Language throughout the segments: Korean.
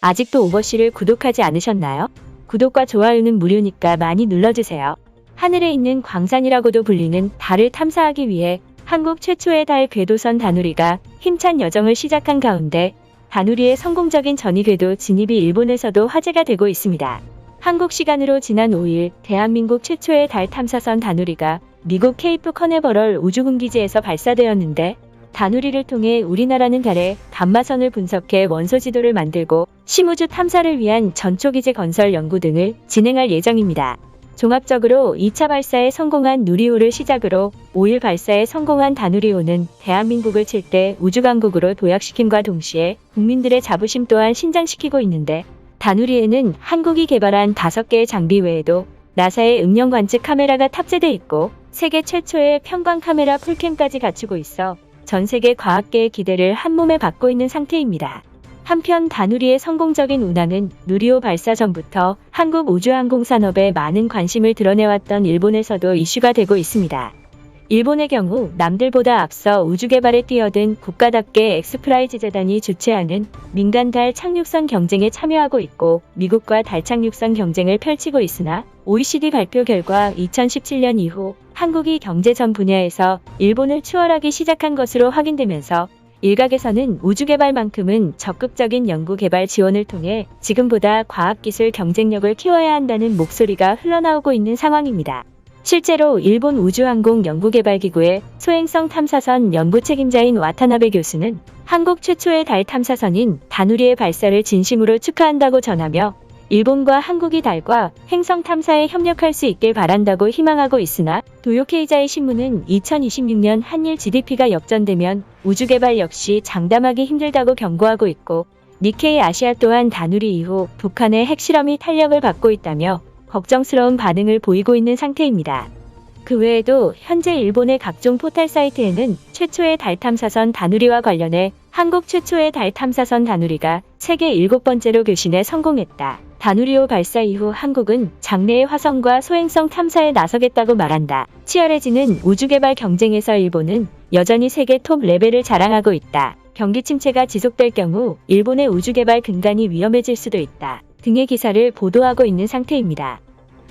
아직도 오버씨를 구독하지 않으셨나요? 구독과 좋아요는 무료니까 많이 눌러주세요. 하늘에 있는 광산이라고도 불리는 달을 탐사하기 위해 한국 최초의 달 궤도선 다누리가 힘찬 여정을 시작한 가운데 다누리의 성공적인 전이 궤도 진입이 일본에서도 화제가 되고 있습니다. 한국 시간으로 지난 5일 대한민국 최초의 달 탐사선 다누리가 미국 케이프 커네버럴 우주군기지에서 발사되었는데 다누리를 통해 우리나라는 달의 감마선을 분석해 원소 지도를 만들고 심우주 탐사를 위한 전초기지 건설 연구 등을 진행할 예정입니다. 종합적으로 2차 발사에 성공한 누리호를 시작으로 5일 발사에 성공한 다누리호는 대한민국을 7대 우주강국으로 도약시킴과 동시에 국민들의 자부심 또한 신장시키고 있는데 다누리에는 한국이 개발한 5개의 장비 외에도 나사의 음영 관측 카메라가 탑재돼 있고 세계 최초의 편광 카메라 풀캠까지 갖추고 있어 전 세계 과학계의 기대를 한몸에 받고 있는 상태입니다. 한편 다누리의 성공적인 운항은 누리호 발사 전부터 한국 우주항공 산업에 많은 관심을 드러내왔던 일본에서도 이슈가 되고 있습니다. 일본의 경우 남들보다 앞서 우주 개발에 뛰어든 국가답게 엑스프라이즈 재단이 주최하는 민간 달 착륙선 경쟁에 참여하고 있고 미국과 달 착륙선 경쟁을 펼치고 있으나 OECD 발표 결과 2017년 이후 한국이 경제 전 분야에서 일본을 추월하기 시작한 것으로 확인되면서 일각에서는 우주 개발만큼은 적극적인 연구 개발 지원을 통해 지금보다 과학기술 경쟁력을 키워야 한다는 목소리가 흘러나오고 있는 상황입니다. 실제로 일본 우주항공연구개발기구의 소행성 탐사선 연구 책임자인 와타나베 교수는 한국 최초의 달 탐사선인 다누리의 발사를 진심으로 축하한다고 전하며 일본과 한국이 달과 행성 탐사에 협력할 수 있길 바란다고 희망하고 있으나 도요케이자이 신문은 2026년 한일 GDP가 역전되면 우주개발 역시 장담하기 힘들다고 경고하고 있고 니케이 아시아 또한 다누리 이후 북한의 핵실험이 탄력을 받고 있다며 걱정스러운 반응을 보이고 있는 상태입니다. 그 외에도 현재 일본의 각종 포털 사이트에는 최초의 달 탐사선 다누리와 관련해 한국 최초의 달 탐사선 다누리가 세계 7번째로 교신에 성공했다. 다누리호 발사 이후 한국은 장래의 화성과 소행성 탐사에 나서겠다고 말한다. 치열해지는 우주개발 경쟁에서 일본은 여전히 세계 톱 레벨을 자랑하고 있다. 경기 침체가 지속될 경우 일본의 우주개발 근간이 위험해질 수도 있다. 등의 기사를 보도하고 있는 상태입니다.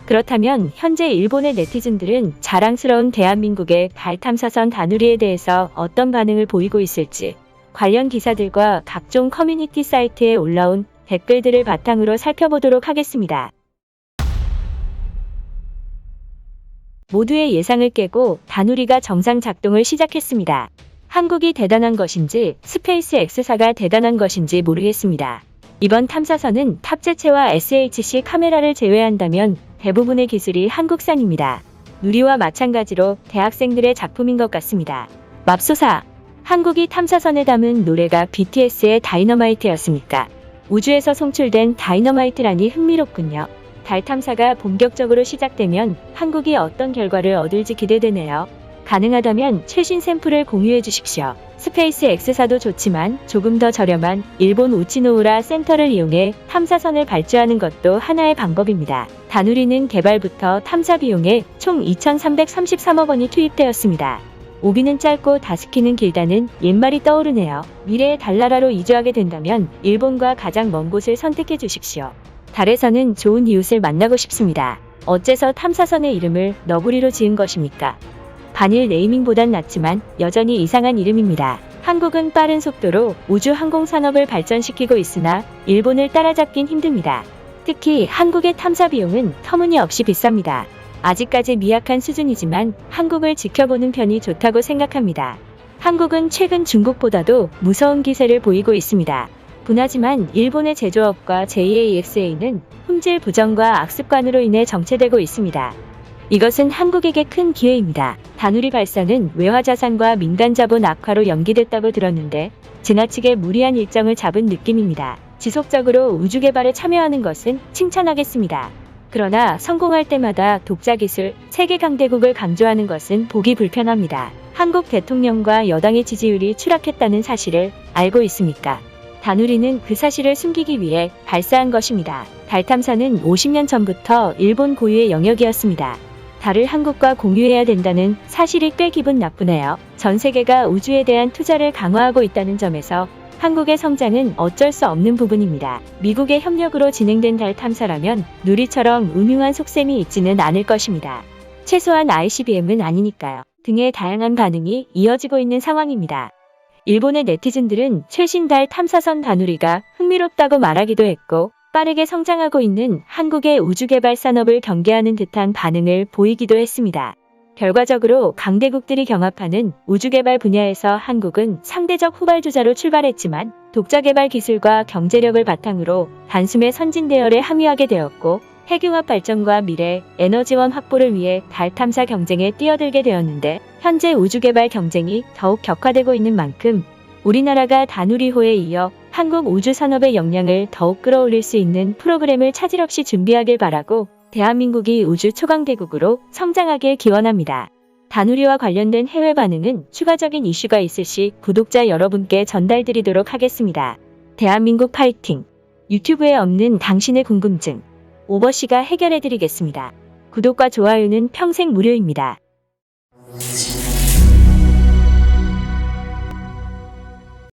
그렇다면 현재 일본의 네티즌들은 자랑스러운 대한민국의 달 탐사선 다누리에 대해서 어떤 반응을 보이고 있을지 관련 기사들과 각종 커뮤니티 사이트에 올라온 댓글들을 바탕으로 살펴보도록 하겠습니다. 모두의 예상을 깨고 다누리가 정상 작동을 시작했습니다. 한국이 대단한 것인지 스페이스 X사가 대단한 것인지 모르겠습니다. 이번 탐사선은 탑재체와 SHC 카메라를 제외한다면 대부분의 기술이 한국산입니다. 누리와 마찬가지로 대학생들의 작품인 것 같습니다. 맙소사, 한국이 탐사선에 담은 노래가 BTS의 다이너마이트였습니까? 우주에서 송출된 다이너마이트라니 흥미롭군요. 달 탐사가 본격적으로 시작되면 한국이 어떤 결과를 얻을지 기대되네요. 가능하다면 최신 샘플을 공유해 주십시오. 스페이스 X사도 좋지만 조금 더 저렴한 일본 우치노우라 센터를 이용해 탐사선을 발주하는 것도 하나의 방법입니다. 다누리는 개발부터 탐사 비용에 총 2,333억 원이 투입되었습니다. 오비는 짧고 다스키는 길다는 옛말이 떠오르네요. 미래의 달나라로 이주하게 된다면 일본과 가장 먼 곳을 선택해 주십시오. 달에서는 좋은 이웃을 만나고 싶습니다. 어째서 탐사선의 이름을 너구리로 지은 것입니까? 반일 네이밍보단 낫지만 여전히 이상한 이름입니다. 한국은 빠른 속도로 우주 항공 산업을 발전시키고 있으나 일본을 따라잡긴 힘듭니다. 특히 한국의 탐사 비용은 터무니없이 비쌉니다. 아직까지 미약한 수준이지만 한국을 지켜보는 편이 좋다고 생각합니다. 한국은 최근 중국보다도 무서운 기세를 보이고 있습니다. 분하지만 일본의 제조업과 JAXA는 품질 부정과 악습관으로 인해 정체되고 있습니다. 이것은 한국에게 큰 기회입니다. 다누리 발사는 외화자산과 민간자본 악화로 연기됐다고 들었는데 지나치게 무리한 일정을 잡은 느낌입니다. 지속적으로 우주 개발에 참여하는 것은 칭찬하겠습니다. 그러나 성공할 때마다 독자 기술, 세계 강대국을 강조하는 것은 보기 불편합니다. 한국 대통령과 여당의 지지율이 추락했다는 사실을 알고 있습니까? 다누리는 그 사실을 숨기기 위해 발사한 것입니다. 달 탐사는 50년 전부터 일본 고유의 영역이었습니다. 달을 한국과 공유해야 된다는 사실이 꽤 기분 나쁘네요. 전 세계가 우주에 대한 투자를 강화하고 있다는 점에서 한국의 성장은 어쩔 수 없는 부분입니다. 미국의 협력으로 진행된 달 탐사라면 누리처럼 음흉한 속셈이 있지는 않을 것입니다. 최소한 ICBM은 아니니까요. 등의 다양한 반응이 이어지고 있는 상황입니다. 일본의 네티즌들은 최신 달 탐사선 다누리가 흥미롭다고 말하기도 했고, 빠르게 성장하고 있는 한국의 우주개발 산업을 경계하는 듯한 반응을 보이기도 했습니다. 결과적으로 강대국들이 경합하는 우주개발 분야에서 한국은 상대적 후발주자로 출발했지만 독자 개발 기술과 경제력을 바탕으로 단숨에 선진 대열에 합류하게 되었고, 핵융합 발전과 미래 에너지원 확보를 위해 달 탐사 경쟁에 뛰어들게 되었는데, 현재 우주개발 경쟁이 더욱 격화되고 있는 만큼 우리나라가 다누리호에 이어 한국 우주산업의 역량을 더욱 끌어올릴 수 있는 프로그램을 차질 없이 준비하길 바라고, 대한민국이 우주 초강대국으로 성장하길 기원합니다. 다누리와 관련된 해외 반응은 추가적인 이슈가 있을 시 구독자 여러분께 전달드리도록 하겠습니다. 대한민국 파이팅! 유튜브에 없는 당신의 궁금증, 오버씨가 해결해드리겠습니다. 구독과 좋아요는 평생 무료입니다.